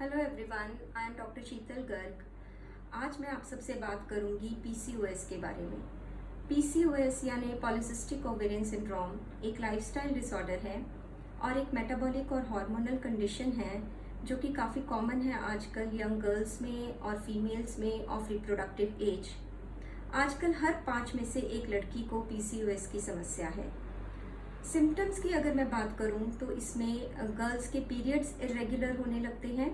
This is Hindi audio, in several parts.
Hello everyone, I am doctor Sheetal Garg. आज मैं आप सबसे बात करूंगी पीसीओएस के बारे में। पीसीओएस यानी पॉलीसिस्टिक ओवेरियन सिंड्रोम एक लाइफस्टाइल डिसऑर्डर है और एक मेटाबॉलिक और हार्मोनल कंडीशन है जो कि काफ़ी कॉमन है आजकल यंग गर्ल्स में और फीमेल्स में ऑफ रिप्रोडक्टिव एज। आजकल हर 5 में से एक लड़की को पीसीओएस की समस्या है। सिम्टम्स की अगर मैं बात करूं तो इसमें गर्ल्स के पीरियड्स इरेगुलर होने लगते हैं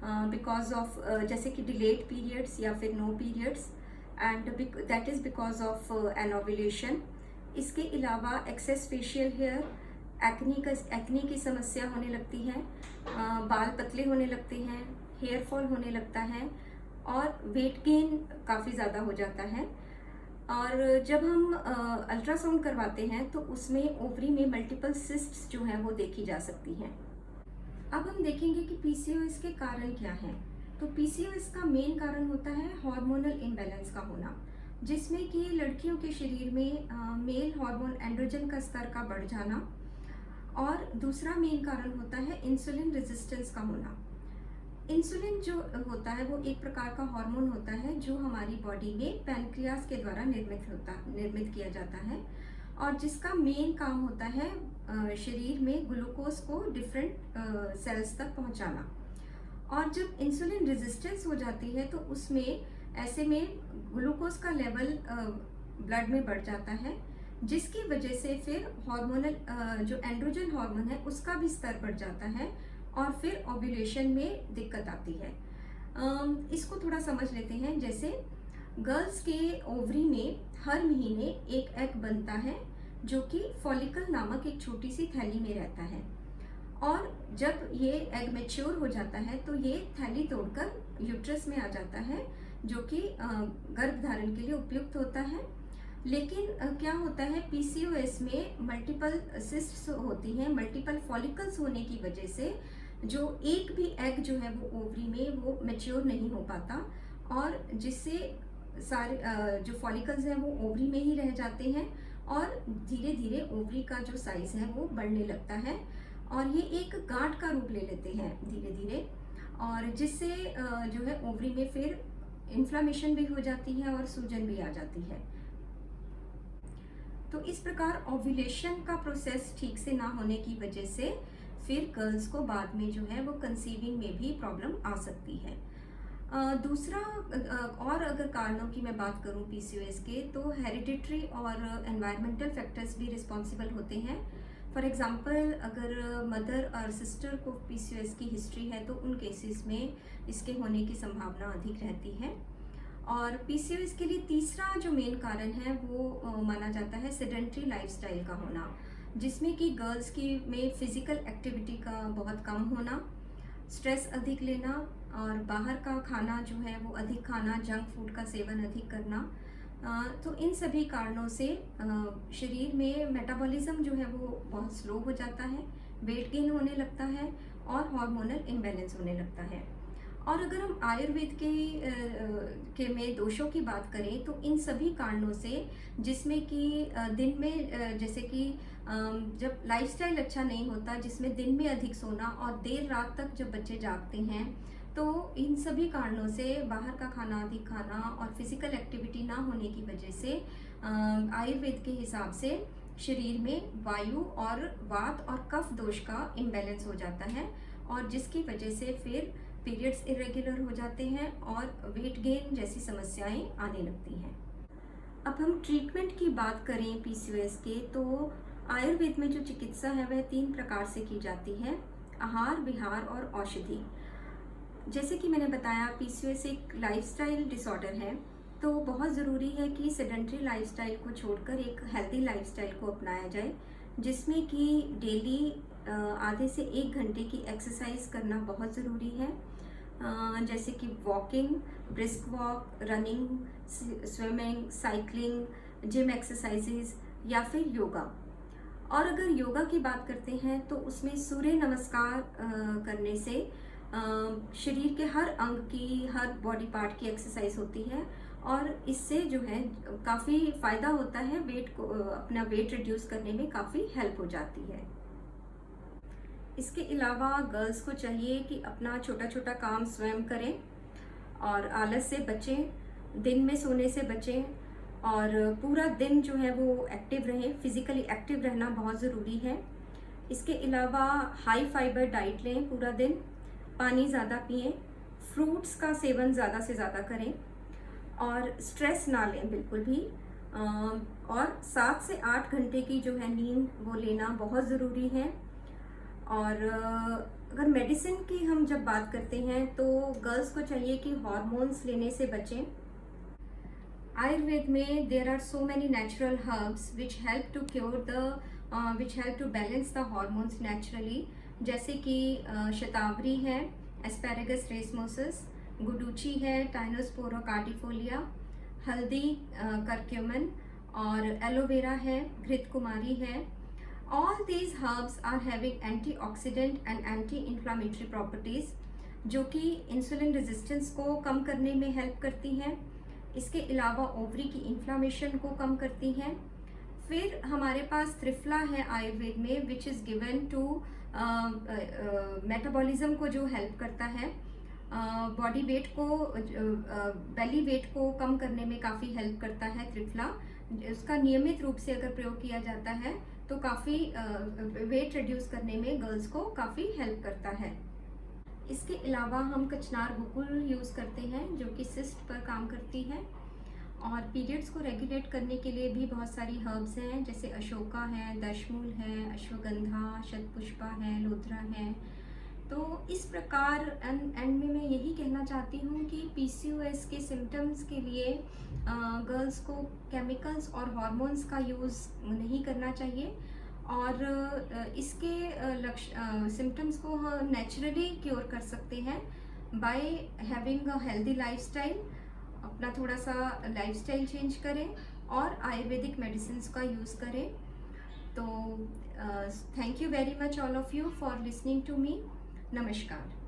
बिकॉज ऑफ जैसे कि डिलेड पीरियड्स या फिर no periods and that is because of anovulation. इसके अलावा एक्सेस फेशियल हेयर, एक्नी की समस्या होने लगती है, बाल पतले होने लगते हैं, हेयर फॉल होने लगता है और वेट गेन काफ़ी ज़्यादा हो जाता है। और जब हम अल्ट्रासाउंड करवाते हैं तो उसमें ओवरी में मल्टीपल सिस्ट्स जो हैं वो देखी जा सकती हैं। अब हम देखेंगे कि पीसीओएस के कारण क्या हैं। तो पीसीओएस का मेन कारण होता है हार्मोनल इम्बैलेंस का होना, जिसमें कि लड़कियों के शरीर में मेल हार्मोन एंड्रोजन का स्तर का बढ़ जाना, और दूसरा मेन कारण होता है इंसुलिन रेजिस्टेंस का होना। इंसुलिन जो होता है वो एक प्रकार का हार्मोन होता है जो हमारी बॉडी में पैनक्रियास के द्वारा निर्मित किया जाता है और जिसका मेन काम होता है शरीर में ग्लूकोज को डिफरेंट सेल्स तक पहुंचाना। और जब इंसुलिन रेजिस्टेंस हो जाती है तो उसमें ऐसे में ग्लूकोज का लेवल ब्लड में बढ़ जाता है, जिसकी वजह से फिर हार्मोनल जो एंड्रोजन हार्मोन है उसका भी स्तर बढ़ जाता है और फिर ओव्यूलेशन में दिक्कत आती है। इसको थोड़ा समझ लेते हैं। जैसे गर्ल्स के ओवरी में हर महीने एक एग बनता है जो कि फॉलिकल नामक एक छोटी सी थैली में रहता है, और जब ये एग मैच्योर हो जाता है तो ये थैली तोड़कर यूट्रस में आ जाता है जो कि गर्भधारण के लिए उपयुक्त होता है। लेकिन क्या होता है, पीसीओएस में मल्टीपल सिस्ट्स होती हैं, मल्टीपल फॉलिकल्स होने की वजह से जो एक भी एग जो है वो ओवरी में वो मैच्योर नहीं हो पाता, और जिससे सारे जो फॉलिकल्स हैं वो ओवरी में ही रह जाते हैं और धीरे धीरे ओवरी का जो साइज है वो बढ़ने लगता है और ये एक गांठ का रूप ले लेते हैं धीरे धीरे, और जिससे जो है ओवरी में फिर इन्फ्लामेशन भी हो जाती है और सूजन भी आ जाती है। तो इस प्रकार ओव्यूलेशन का प्रोसेस ठीक से ना होने की वजह से फिर गर्ल्स को बाद में जो है वो कंसीविंग में भी प्रॉब्लम आ सकती है। दूसरा और अगर कारणों की मैं बात करूं पीसीओएस के, तो हेरिडिटरी और एनवायरमेंटल फैक्टर्स भी रिस्पॉन्सिबल होते हैं। फॉर एग्जांपल, अगर मदर और सिस्टर को पीसीओएस की हिस्ट्री है तो उन केसेस में इसके होने की संभावना अधिक रहती है। और पीसीओएस के लिए तीसरा जो मेन कारण है वो माना जाता है सेडेंट्री लाइफस्टाइल का होना, जिसमें कि गर्ल्स की में फिजिकल एक्टिविटी का बहुत कम होना, स्ट्रेस अधिक लेना और बाहर का खाना जो है वो अधिक खाना, जंक फूड का सेवन अधिक करना। तो इन सभी कारणों से शरीर में मेटाबॉलिज्म जो है वो बहुत स्लो हो जाता है, वेट गेन होने लगता है और हार्मोनल इम्बैलेंस होने लगता है। और अगर हम आयुर्वेद के में दोषों की बात करें तो इन सभी कारणों से, जिसमें कि दिन में जैसे कि जब लाइफस्टाइल अच्छा नहीं होता, जिसमें दिन में अधिक सोना और देर रात तक जब बच्चे जागते हैं, तो इन सभी कारणों से बाहर का खाना अधिक खाना और फिजिकल एक्टिविटी ना होने की वजह से आयुर्वेद के हिसाब से शरीर में वायु और वात और कफ दोष का इम्बैलेंस हो जाता है, और जिसकी वजह से फिर पीरियड्स इरेगुलर हो जाते हैं और वेट गेन जैसी समस्याएं आने लगती हैं। अब हम ट्रीटमेंट की बात करें पीसीओएस के, तो आयुर्वेद में जो चिकित्सा है वह 3 प्रकार से की जाती है: आहार, विहार और औषधि। जैसे कि मैंने बताया, पीसीओएस एक लाइफस्टाइल डिसऑर्डर है, तो बहुत ज़रूरी है कि सेडेंट्री लाइफस्टाइल को छोड़कर एक हेल्दी लाइफस्टाइल को अपनाया जाए, जिसमें कि डेली आधे से 1 घंटे की एक्सरसाइज करना बहुत ज़रूरी है। जैसे कि walking, brisk walk, running, swimming, cycling, gym exercises या फिर योगा। और अगर योगा की बात करते हैं तो उसमें सूर्य नमस्कार करने से शरीर के हर अंग की, हर बॉडी पार्ट की एक्सरसाइज होती है और इससे जो है काफ़ी फ़ायदा होता है, अपना वेट रिड्यूस करने में काफ़ी हेल्प हो जाती है। इसके अलावा गर्ल्स को चाहिए कि अपना छोटा छोटा काम स्वयं करें और आलस से बचें, दिन में सोने से बचें और पूरा दिन जो है वो एक्टिव रहें। फिजिकली एक्टिव रहना बहुत ज़रूरी है। इसके अलावा हाई फाइबर डाइट लें पूरा दिन, पानी ज़्यादा पिएं, फ्रूट्स का सेवन ज़्यादा से ज़्यादा करें और स्ट्रेस ना लें बिल्कुल भी। और 7 से 8 घंटे की जो है नींद वो लेना बहुत ज़रूरी है। और अगर मेडिसिन की हम जब बात करते हैं तो गर्ल्स को चाहिए कि हार्मोन्स लेने से बचें। आयुर्वेद में there are so many natural herbs which help to cure which help to balance the hormones naturally, जैसे कि शतावरी है, एस्पैरागस रेसमोसस, गुडुची है, टाइनोस्पोरा कार्डिफोलिया, हल्दी, करक्यूमन और एलोवेरा है, घृतकुमारी है। All these herbs are having antioxidant and anti-inflammatory properties जो कि इंसुलिन रेजिस्टेंस को कम करने में हेल्प करती हैं। इसके अलावा ओवरी की इन्फ्लामेशन को कम करती हैं। फिर हमारे पास त्रिफला है आयुर्वेद में, which is given to metabolism को जो हेल्प करता है, बॉडी वेट को, बेली वेट को कम करने में काफ़ी हेल्प करता है त्रिफला। उसका नियमित रूप से अगर प्रयोग किया जाता है तो काफ़ी वेट रिड्यूस करने में गर्ल्स को काफ़ी हेल्प करता है। इसके अलावा हम कचनार गुकुल यूज़ करते हैं जो कि सिस्ट पर काम करती है। और पीरियड्स को रेगुलेट करने के लिए भी बहुत सारी हर्ब्स हैं, जैसे अशोका है, दशमूल है, अश्वगंधा, शतपुष्पा है, लोथरा है। तो इस प्रकार एंड में मैं यही कहना चाहती हूँ कि PCOS के सिम्टम्स के लिए गर्ल्स को केमिकल्स और हार्मोन्स का यूज़ नहीं करना चाहिए और इसके सिम्टम्स को हम नेचुरली क्योर कर सकते हैं by having a healthy lifestyle. अपना थोड़ा सा लाइफस्टाइल चेंज करें और आयुर्वेदिक मेडिसिन का यूज़ करें। तो thank you very much all of you for listening to me. नमस्कार।